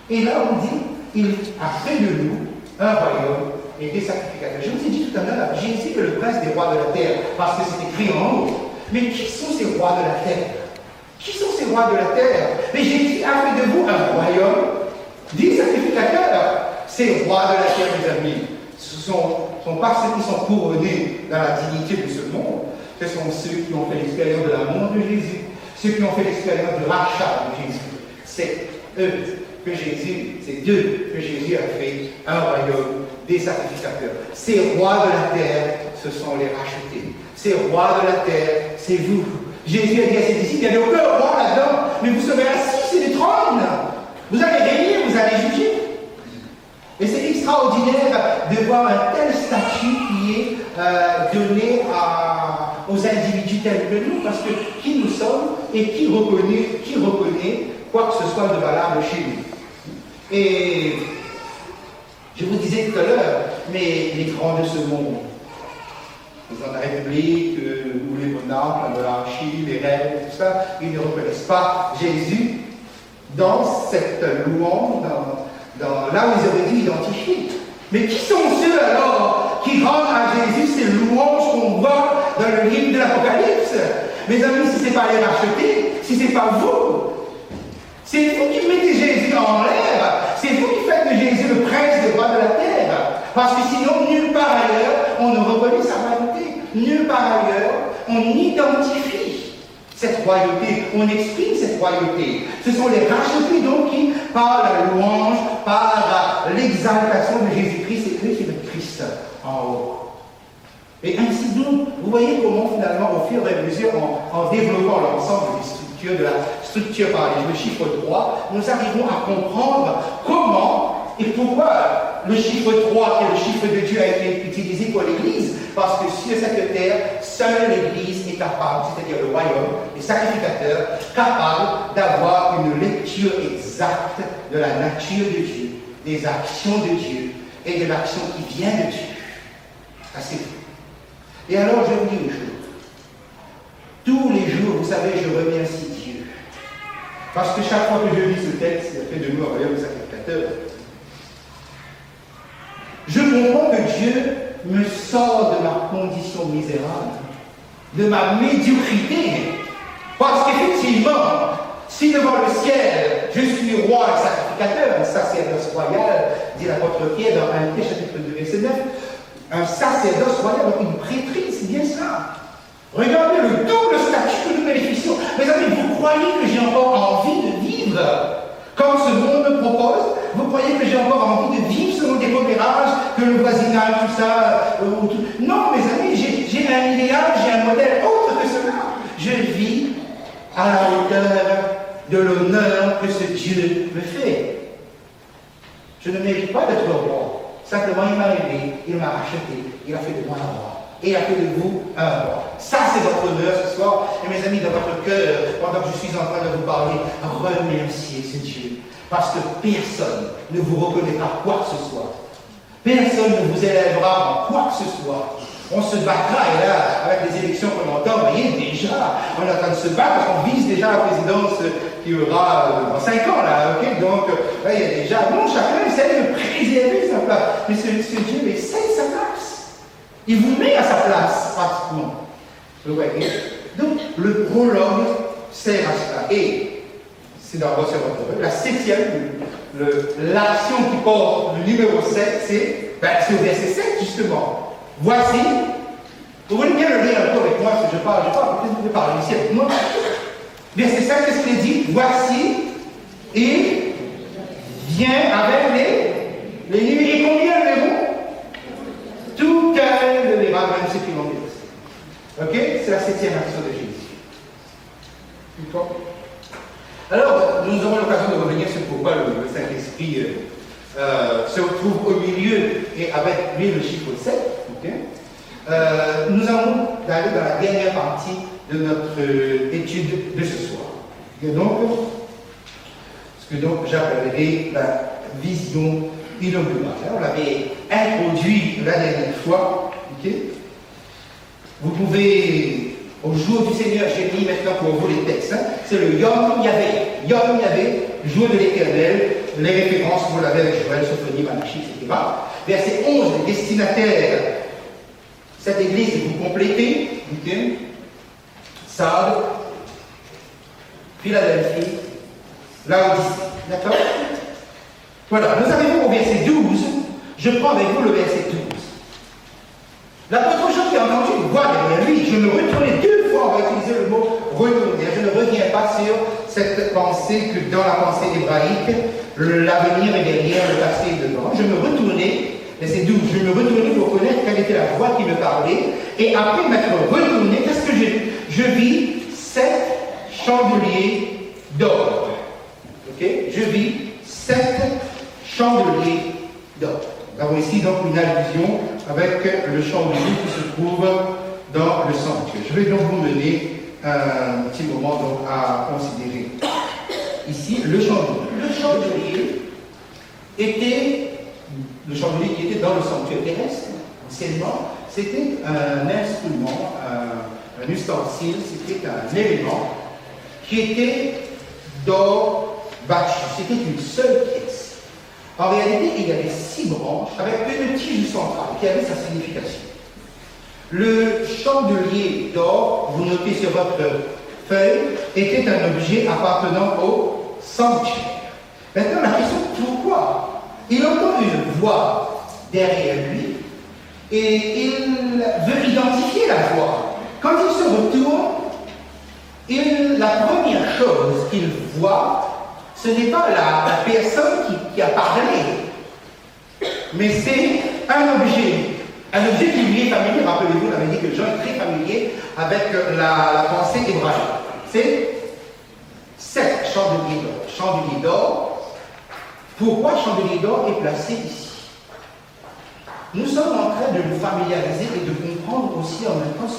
[SPEAKER 1] Et là, on dit, il a fait de nous un royaume et des sacrificateurs. Je vous ai dit tout à l'heure, Jésus est le prince des rois de la terre, parce que c'est écrit en haut. Mais qui sont ces rois de la terre? Qui sont ces rois de la terre? Mais Jésus a fait de vous un royaume des sacrificateurs. Ces rois de la terre, mes amis, ce ne sont pas ceux qui sont couronnés dans la dignité de ce monde. Ce sont ceux qui ont fait l'expérience de l'amour de Jésus, ceux qui ont fait l'expérience du rachat de Jésus. C'est eux que Jésus, c'est d'eux que Jésus a fait un royaume des sacrificateurs. Ces rois de la terre, ce sont les rachetés. Ces rois de la terre, c'est vous. Jésus a dit à ses disciples, il n'y avait aucun roi là-dedans, mais vous serez assis sur les trônes. Vous allez régner, vous allez juger. Et c'est extraordinaire de voir un tel statut qui est donné aux individus tels que nous, parce que qui nous sommes et qui reconnaît quoi que ce soit de valable chez nous. Et je vous disais tout à l'heure, mais les grands de ce monde, dans la République, ou les monarques, la monarchie, les reines, tout ça, ils ne reconnaissent pas Jésus dans cette louange, là où ils auraient dû identifier. Mais qui sont ceux alors qui rendent à Jésus ces louanges qu'on voit dans le livre de l'Apocalypse? Mes amis, si ce n'est pas les racheter, si ce n'est pas vous, c'est vous qui mettez Jésus en l'air, c'est vous qui faites de Jésus le prince des rois de la terre. Parce que sinon, nulle part ailleurs, on ne reconnaît sa royauté. Nulle part ailleurs, on identifie cette royauté, on exprime cette royauté. Ce sont les rachetés donc qui, par la louange, par l'exaltation de Jésus-Christ, c'est le Christ en haut. Et ainsi donc, vous voyez comment finalement, au fur et à mesure, en développant l'ensemble des structures, de la structure par le chiffre 3, nous arrivons à comprendre comment et pourquoi le chiffre 3, qui est le chiffre de Dieu, a été utilisé pour l'Église. Parce que sur cette terre, seule l'Église est capable, c'est-à-dire le royaume, les sacrificateurs, capable d'avoir une lecture exacte de la nature de Dieu, des actions de Dieu et de l'action qui vient de Dieu. Assez fou. Et alors, je vous dis une chose. Tous les jours, vous savez, je remercie Dieu. Parce que chaque fois que je lis ce texte, il a fait de nous un royaume de sacrificateurs. Je comprends que Dieu me sort de ma condition misérable, de ma médiocrité. Parce qu'effectivement, si devant le ciel, je suis roi et sacrificateur, un sacerdoce royal, dit l'apôtre Pierre dans 1 Pierre chapitre 2, verset 9, un sacerdoce royal, donc une prêtrise, c'est bien cela. Regardez le double statut que nous bénéficions. Mes amis, vous croyez que j'ai encore envie de vivre comme ce monde me propose? Vous croyez que j'ai encore envie de vivre selon des commérages, que le voisinage, tout ça Non, mes amis, j'ai un idéal, j'ai un modèle autre que cela. Je vis à la hauteur de l'honneur que ce Dieu me fait. Je ne mérite pas d'être roi. Simplement, il m'a aimé, il m'a racheté, il a fait de moi un roi. Et il a fait de vous un roi. Ça, c'est votre honneur ce soir. Et mes amis, dans votre cœur, pendant que je suis en train de vous parler, remerciez ce Dieu. Parce que personne ne vous reconnaîtra quoi que ce soit. Personne ne vous élèvera en quoi que ce soit. On se battra, et là, avec les élections qu'on entend, vous voyez, déjà, on est en train de se battre, parce qu'on vise déjà la présidence qui aura dans 5 ans, là, ok? Donc, là, il y a déjà, bon, chacun essaie de préserver sa place. Mais ce Dieu essaye sa place. Il vous met à sa place, pratiquement. Vous voyez? Donc, le prologue sert à cela. Et, c'est d'abord sur votre la 7e, l'action qui porte le numéro 7, c'est au verset 7, justement. Voici, vous voulez bien le lire un peu avec moi, si je parle, peut-être vous parler ici avec moi. Verset 7, qu'est-ce qu'il dit? Voici, il vient avec les nuits. Et combien de verront? Tout cœur le verra, même ceux qui l'ont dit. Ok? C'est la 7e action de Jésus. D'accord? Alors, nous aurons l'occasion de revenir sur pourquoi le Saint-Esprit se retrouve au milieu et avec lui le chiffre 7. Okay? Nous allons aller dans la dernière partie de notre étude de ce soir. Et donc, ce que donc j'appellerai la vision inaugurale. On l'avait introduit la dernière fois. Okay? Vous pouvez, au jour du Seigneur, j'ai mis maintenant pour vous les textes. Hein? C'est le Yom Yahvé. Yom Yahvé, jour de l'Éternel. Les références, vous l'avez avec Joël, Sophonie, Malachie, etc. Verset 11, les destinataires. Cette église, vous complétez. Okay? Sardes, Philadelphie, Laodicée. D'accord? Voilà, nous arrivons au verset 12. Je prends avec vous le verset 12. L'apôtre Jean qui a entendu une voix derrière lui, je me retournais 2 fois, on va utiliser le mot retourner. Je ne reviens pas sur cette pensée que dans la pensée hébraïque, l'avenir est derrière, le passé est devant. Je me retournais, verset 12, je me retournais pour connaître quelle était la voix qui me parlait. Et après m'être retourné, qu'est-ce que je vis 7 chandeliers d'or. Ok? Je vis 7 chandeliers d'or. Nous avons ici donc une allusion avec le chandelier qui se trouve dans le sanctuaire. Je vais donc vous mener un petit moment donc à considérer. Ici, le chandelier. Le chandelier était, le chandelier qui était dans le sanctuaire terrestre, anciennement, c'était un instrument, un ustensile, c'était un élément qui était d'or battu. C'était une seule pièce. En réalité, il y avait 6 branches avec une tige centrale qui avait sa signification. Le chandelier d'or, vous notez sur votre feuille, était un objet appartenant au sanctuaire. Maintenant, la question, pourquoi? Il entend une voix derrière lui et il veut identifier la voix. Quand il se retourne, la première chose qu'il voit, ce n'est pas la personne qui a parlé, mais c'est un objet qui lui est familier. Rappelez-vous, on avait dit que Jean est très familier avec la pensée hébraïque. C'est 7 chandeliers d'or. Chandelier d'or. Pourquoi chandelier d'or est placé ici? Nous sommes en train de nous familiariser et de comprendre aussi en même temps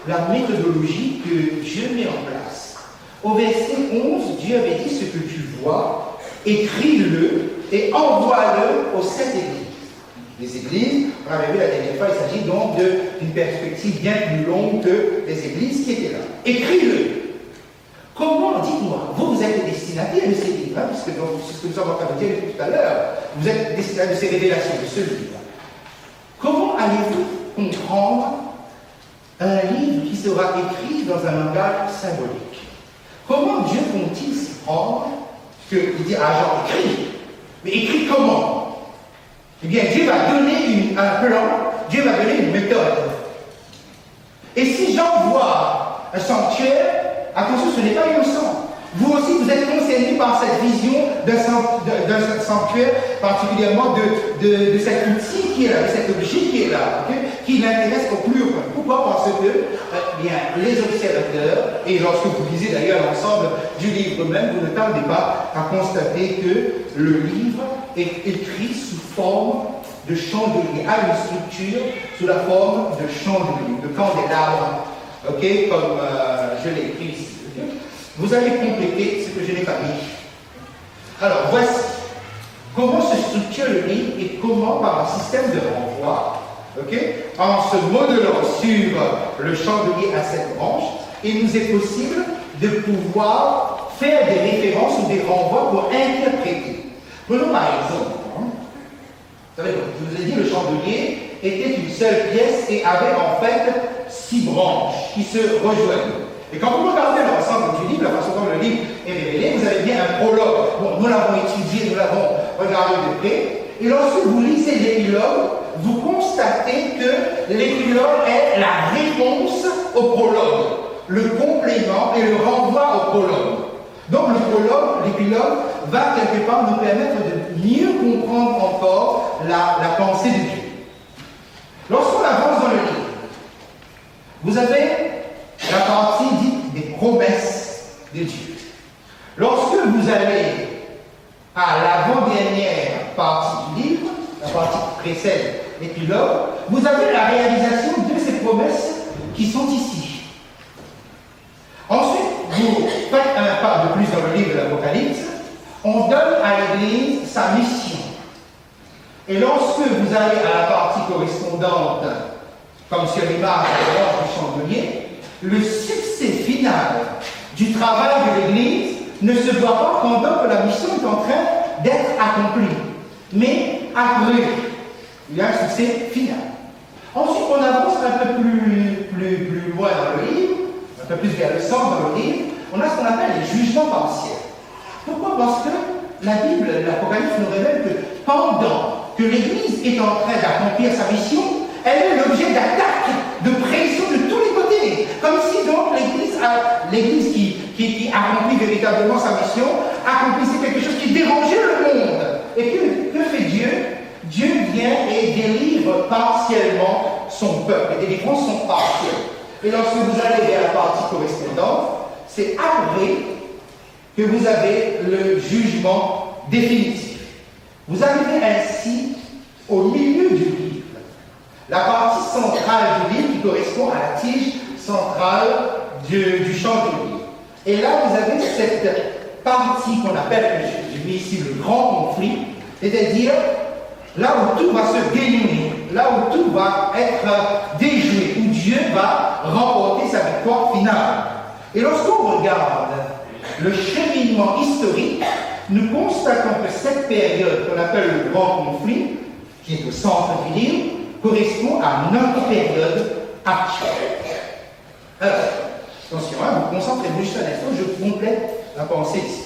[SPEAKER 1] la méthodologie que Dieu met en place. Au verset 11, Dieu avait dit ce que tu vois, écris-le et envoie-le aux 7 églises. Les églises, on avait vu la dernière fois, il s'agit donc d'une perspective bien plus longue que les églises qui étaient là. Écris-le. Comment, dites-moi, vous êtes les destinataires de ces livres, puisque c'est ce que nous sommes en train de dire tout à l'heure, vous êtes destinataires de ces révélations, de ce livre. Comment allez-vous comprendre un livre qui sera écrit dans un langage symbolique? Comment Dieu compte-t-il s'y prendre qu'il dit à Jean, écrit? Mais écrit comment? Eh bien, Dieu va donner un plan, Dieu va donner une méthode. Et si Jean voit un sanctuaire, attention, ce n'est pas innocent. Vous aussi, vous êtes concernés par cette vision d'un sanctuaire, particulièrement de cet outil qui est là, de cet objet qui est là, okay, qui l'intéresse au plus haut point. Pourquoi? Parce que bien, les observateurs, et lorsque vous lisez d'ailleurs l'ensemble du livre même, vous ne tardez pas à constater que le livre est écrit sous forme de chandelier, a une structure sous la forme de chandelier, de candélabre, okay, comme je l'ai écrit ici. Okay. Vous allez compléter ce que je n'ai pas mis. Alors, voici comment se structure le livre et comment, par un système de renvoi, okay, en se modelant sur le chandelier à 7 branches, il nous est possible de pouvoir faire des références ou des renvois pour interpréter. Prenons par exemple, vous savez, je vous ai dit, le chandelier était une seule pièce et avait en fait 6 branches qui se rejoignent. Et quand vous regardez l'ensemble du livre, la façon dont le livre est révélé, vous avez bien un prologue. Bon, nous l'avons étudié, nous l'avons regardé de près. Et lorsque vous lisez l'épilogue, vous constatez que l'épilogue est la réponse au prologue, le complément et le renvoi au prologue. Donc le prologue, l'épilogue, va quelque part nous permettre de mieux comprendre encore la pensée de Dieu. Lorsqu'on avance dans le livre, vous avez la partie dite des promesses de Dieu. Lorsque vous allez à l'avant-dernière partie du livre, la partie qui précède l'épilogue, vous avez la réalisation de ces promesses qui sont ici. Ensuite, vous faites un pas de plus dans le livre de l'Apocalypse, on donne à l'Église sa mission. Et lorsque vous allez à la partie correspondante, comme sur l'image du chandelier, le succès final du travail de l'Église ne se voit pas pendant que la mission est en train d'être accomplie, mais après, il y a un succès final. Ensuite, on avance un peu plus loin dans le livre, un peu plus vers le centre dans le livre, on a ce qu'on appelle les jugements partiels. Pourquoi? Parce que la Bible, l'Apocalypse nous révèle que pendant que l'Église est en train d'accomplir sa mission, elle est l'objet d'attaques, de pression de tous les côtés. Comme si donc l'Église qui accomplit véritablement sa mission, accomplissait quelque chose qui dérangeait le monde. Et que fait Dieu? Dieu vient et délivre partiellement son peuple. Les délivrances sont partielles. Et lorsque vous allez vers la partie correspondante, c'est après que vous avez le jugement définitif. Vous arrivez ainsi au milieu du livre. La partie centrale du livre qui correspond à la tige centrale du chandelier. Et là, vous avez cette partie qu'on appelle, je mets ici le grand conflit, c'est-à-dire là où tout va se dénouer, là où tout va être déjoué, où Dieu va remporter sa victoire finale. Et lorsqu'on regarde le cheminement historique, nous constatons que cette période qu'on appelle le grand conflit, qui est au centre du livre, correspond à notre période actuelle. Alors, attention, vous concentrez-vous juste un instant, je complète la pensée ici.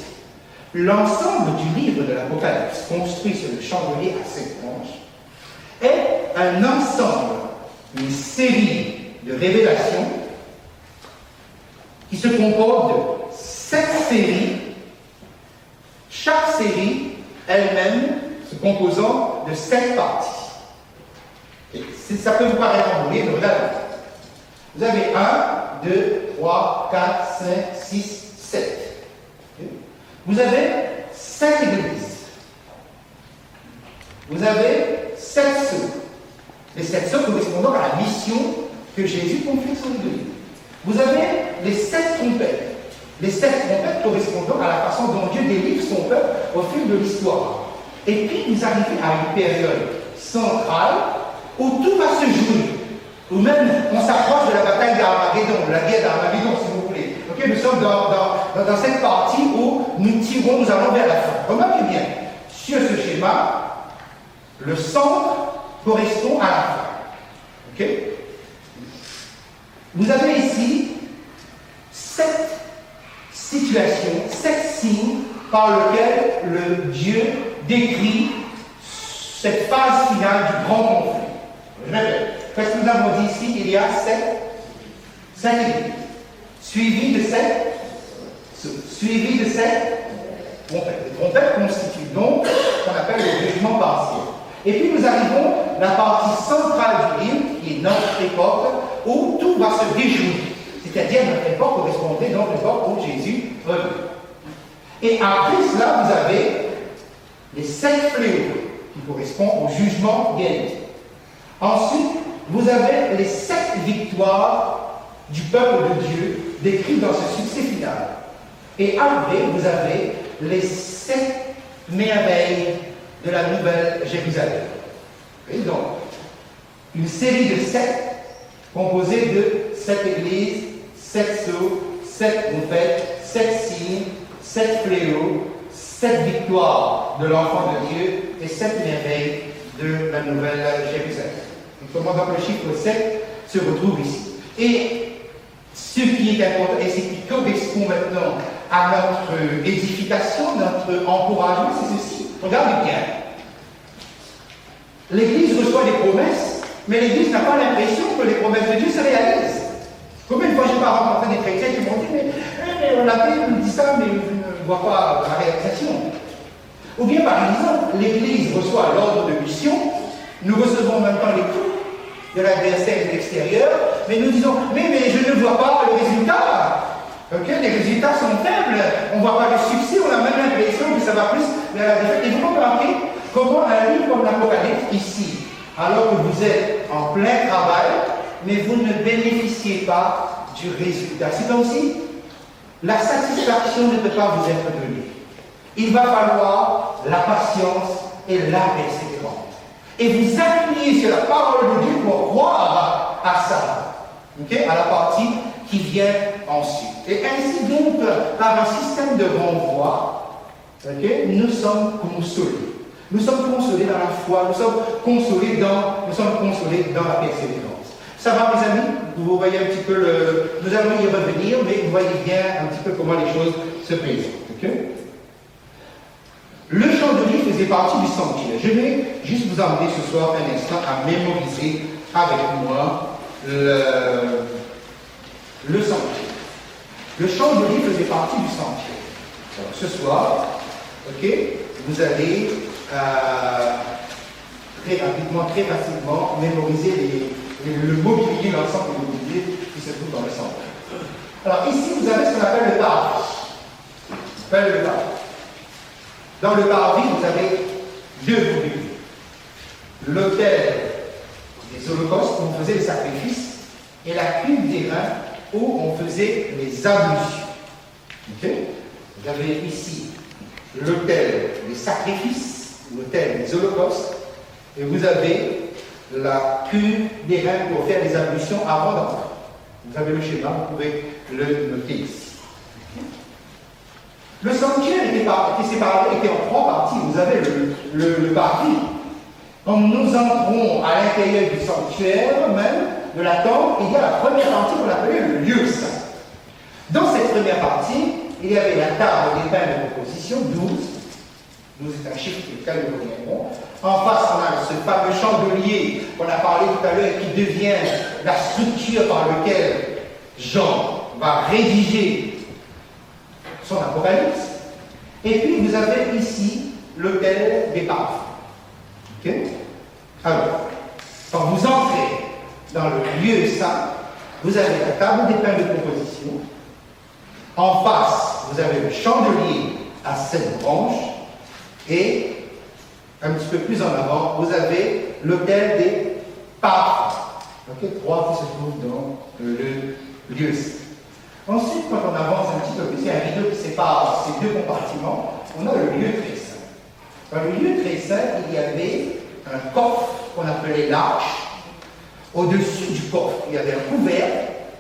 [SPEAKER 1] L'ensemble du livre de l'Apocalypse, construit sur le chandelier à 7 branches, est un ensemble, une série de révélations qui se compose de 7 séries, chaque série elle-même se composant de 7 parties. Et ça peut vous paraître embrouillé, mais regardez. Vous avez 1, 2, 3, 4, 5, 6, 7. Vous avez 7 églises. Vous avez 7 sceaux. Les 7 sceaux correspondant à la mission que Jésus confie sur l'Église. Vous avez les 7 trompettes. Les 7 trompettes correspondant à la façon dont Dieu délivre son peuple au fil de l'histoire. Et puis vous arrivez à une période centrale où tout va se jouer. Ou même on s'approche de la bataille d'Armageddon, de la guerre d'Armageddon si vous voulez. Okay, nous sommes dans cette partie où nous tirons, nous allons vers la fin. Remarquez bien, sur ce schéma, le centre correspond à la fin. Ok? Vous avez ici 7 situations, 7 signes par lesquels le Dieu décrit cette phase finale du grand conflit. Je répète, parce que nous avons dit ici qu'il y a 7 églises, suivies de 7 trompettes. Les trompettes constituent donc ce qu'on appelle le jugement partiel. Et puis nous arrivons à la partie centrale du livre, qui est notre époque, où tout va se déjouer. C'est-à-dire notre époque correspondait donc à l'époque où Jésus revient. Et après cela, vous avez les 7 fléaux, qui correspondent au jugement guérité. Ensuite, vous avez les 7 victoires du peuple de Dieu décrites dans ce succès final. Et après, vous avez les 7 merveilles de la Nouvelle Jérusalem. Et donc, une série de 7 composée de 7 églises, 7 sceaux, 7 trompettes, 7 signes, 7 fléaux, 7 victoires de l'enfant de Dieu et 7 merveilles de la Nouvelle Jérusalem. Et comment donc le chiffre 7 se retrouve ici. Et ce qui est important et ce qui correspond maintenant à notre édification, notre encouragement, c'est ceci. Regardez bien. L'Église reçoit des promesses, mais l'Église n'a pas l'impression que les promesses de Dieu se réalisent. Combien de fois je n'ai pas rencontré des chrétiens qui m'ont dit mais la Bible nous dit ça, mais je ne vois pas la réalisation. Ou bien par exemple, l'Église reçoit l'ordre de mission, nous recevons en même temps les coups de l'adversaire et de l'extérieur, mais nous disons mais je ne vois pas le résultat. Okay? Les résultats sont faibles, on ne voit pas le succès, on a même l'impression que ça va plus vers la défaite. Et vous remarquez comment un livre comme l'Apocalypse ici, alors que vous êtes en plein travail, mais vous ne bénéficiez pas du résultat. C'est comme si la satisfaction ne peut pas vous être donnée. Il va falloir la patience et la persévérance. Et vous appuyez sur la parole de Dieu pour croire à ça. Okay? À la partie qui vient ensuite. Et ainsi donc, par un système de renvoi, okay, nous sommes consolés. Nous sommes consolés dans la foi, nous sommes consolés dans la persévérance. Ça va, mes amis? Vous voyez un petit peu nous allons y revenir, mais vous voyez bien un petit peu comment les choses se présentent. Okay? Le chandelier faisait partie du sanctuaire. Je vais juste vous emmener ce soir un instant à mémoriser avec moi le sanctuaire. Le chandelier faisait partie du sanctuaire. Alors, ce soir, okay, vous allez très rapidement, très facilement mémoriser le mobilier, l'ensemble du mobilier qui se trouve dans le sanctuaire. Alors ici, vous avez ce qu'on appelle le parvis. Dans le parvis, vous avez 2 mobiliers. L'autel des holocaustes où on faisait les sacrifices et la cuve des reins où on faisait les ablutions. Okay? Vous avez ici l'autel des sacrifices, l'autel des holocaustes, et vous avez la cuve des reins pour faire les ablutions avant d'entrer. Vous avez le schéma, vous pouvez le noter ici. Le sanctuaire était séparé, était en 3 parties. Vous avez le parvis. Quand nous entrons à l'intérieur du sanctuaire, même de la tente, il y a la première partie qu'on appelait le lieu saint. Dans cette première partie, il y avait la table des pains de proposition, 12. 12 est un chiffre auquel nous reviendrons. En face, on a ce fameux chandelier qu'on a parlé tout à l'heure et qui devient la structure par laquelle Jean va rédiger son Apocalypse. Et puis, vous avez ici l'autel des parfums. Okay? Alors, quand vous entrez dans le lieu saint, vous avez la table des pains de proposition. En face, vous avez le chandelier à 7 branches. Et un petit peu plus en avant, vous avez l'autel des parfums. Okay? 3 qui se trouvent dans le lieu saint. Ensuite, quand on avance un petit peu plus, il y a un rideau qui sépare ces 2 compartiments, on a le lieu très saint. Dans le lieu très saint, il y avait un coffre qu'on appelait l'arche. Au-dessus du coffre, il y avait un couvercle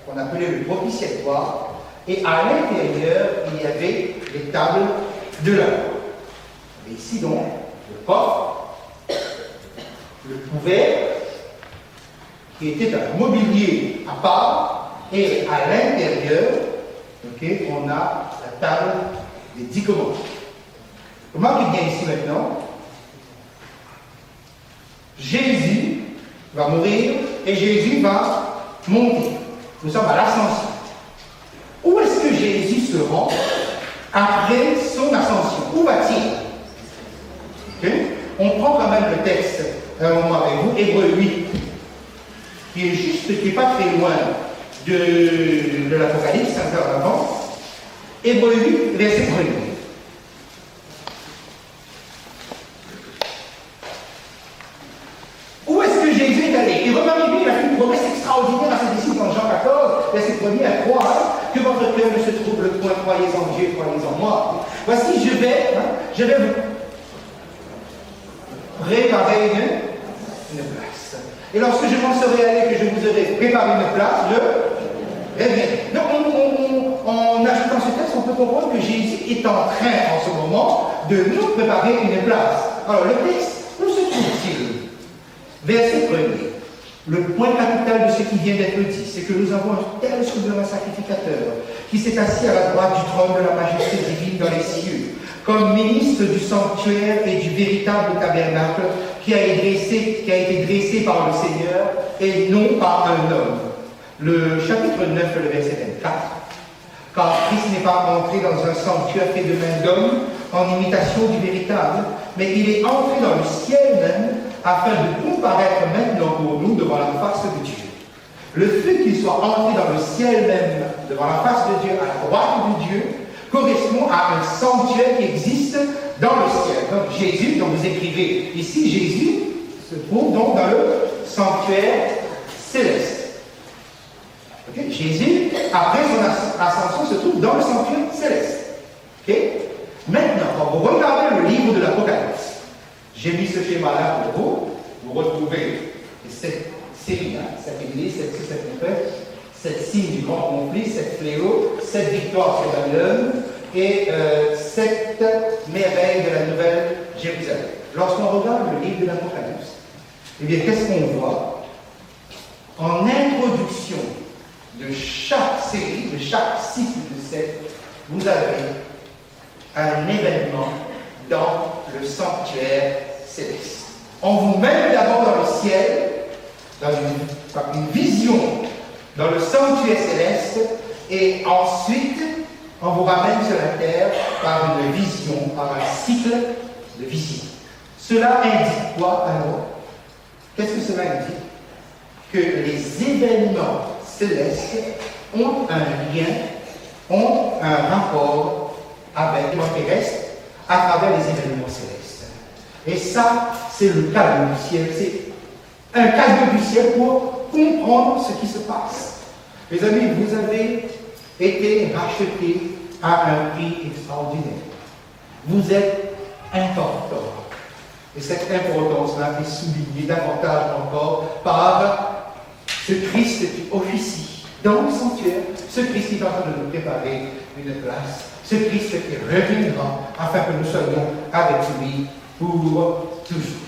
[SPEAKER 1] qu'on appelait le propitiatoire. Et à l'intérieur, il y avait les tables de la loi. Et ici donc, le coffre, le couvercle, qui était un mobilier à part, et à l'intérieur, on a la table des 10 commandements. Remarquez bien ici maintenant, Jésus va mourir et Jésus va monter. Nous sommes à l'ascension. Où est-ce que Jésus se rend après son ascension? Où va-t-il? On prend quand même le texte un moment avec vous, Hébreux 8, qui n'est pas très loin de l'Apocalypse, un peu avant. Hébreux 8, verset 1. Où est-ce que Jésus est allé? Et remarquez bien, il a fait une promesse extraordinaire à ses disciples en Jean 14, verset 1 à 3, que votre cœur ne se trouble point, croyez en Dieu, croyez en moi. Voici, je vais vous préparer une place. Et lorsque je m'en serai allé, que je vous aurai préparé une place, je reviendrai. Donc, en ajoutant ce texte, on peut comprendre que Jésus est en train, en ce moment, de nous préparer une place. Alors, le texte, où se trouve-t-il? Verset 1er. Le point capital de ce qui vient d'être dit, c'est que nous avons un tel souverain sacrificateur qui s'est assis à la droite du trône de la majesté divine dans les cieux, comme ministre du sanctuaire et du véritable tabernacle qui a été dressé par le Seigneur et non par un homme. Le chapitre 9, le verset 24. Car Christ n'est pas entré dans un sanctuaire fait de main d'homme en imitation du véritable, mais il est entré dans le ciel même afin de comparaître maintenant pour nous devant la face de Dieu. Le fait qu'il soit entré dans le ciel même devant la face de Dieu, à la droite de Dieu, correspond à un sanctuaire qui existe dans le ciel. Donc Jésus, quand vous écrivez ici, Jésus se trouve donc dans le sanctuaire céleste. Jésus, après son ascension, se trouve dans le sanctuaire céleste. Maintenant, quand vous regardez le livre de l'Apocalypse, j'ai mis ce schéma-là pour vous. Vous retrouvez cette série-là, cette église, cette signe du grand conflit, cette fléau, cette victoire sur Babylone et cette merveille de la nouvelle Jérusalem. Lorsqu'on regarde le livre de l'Apocalypse, eh bien, qu'est-ce qu'on voit? En introduction de chaque série, de chaque cycle de cette, vous avez un événement dans le sanctuaire céleste. On vous met d'abord dans le ciel, dans une vision, dans le sanctuaire céleste, et ensuite, on vous ramène sur la terre par une vision, par un cycle de vision. Cela indique quoi alors? Qu'est-ce que cela indique? Que les événements célestes ont un lien, ont un rapport avec le monde terrestre à travers les événements célestes. Et ça, c'est le cadeau du ciel. C'est un cadeau du ciel pour comprendre ce qui se passe. Les amis, vous avez été rachetés à un prix extraordinaire. Vous êtes important. Et cette importance-là est soulignée davantage encore par ce Christ qui officie dans le sanctuaire, ce Christ qui est en train de nous préparer une place, ce Christ qui reviendra afin que nous soyons avec lui pour toujours.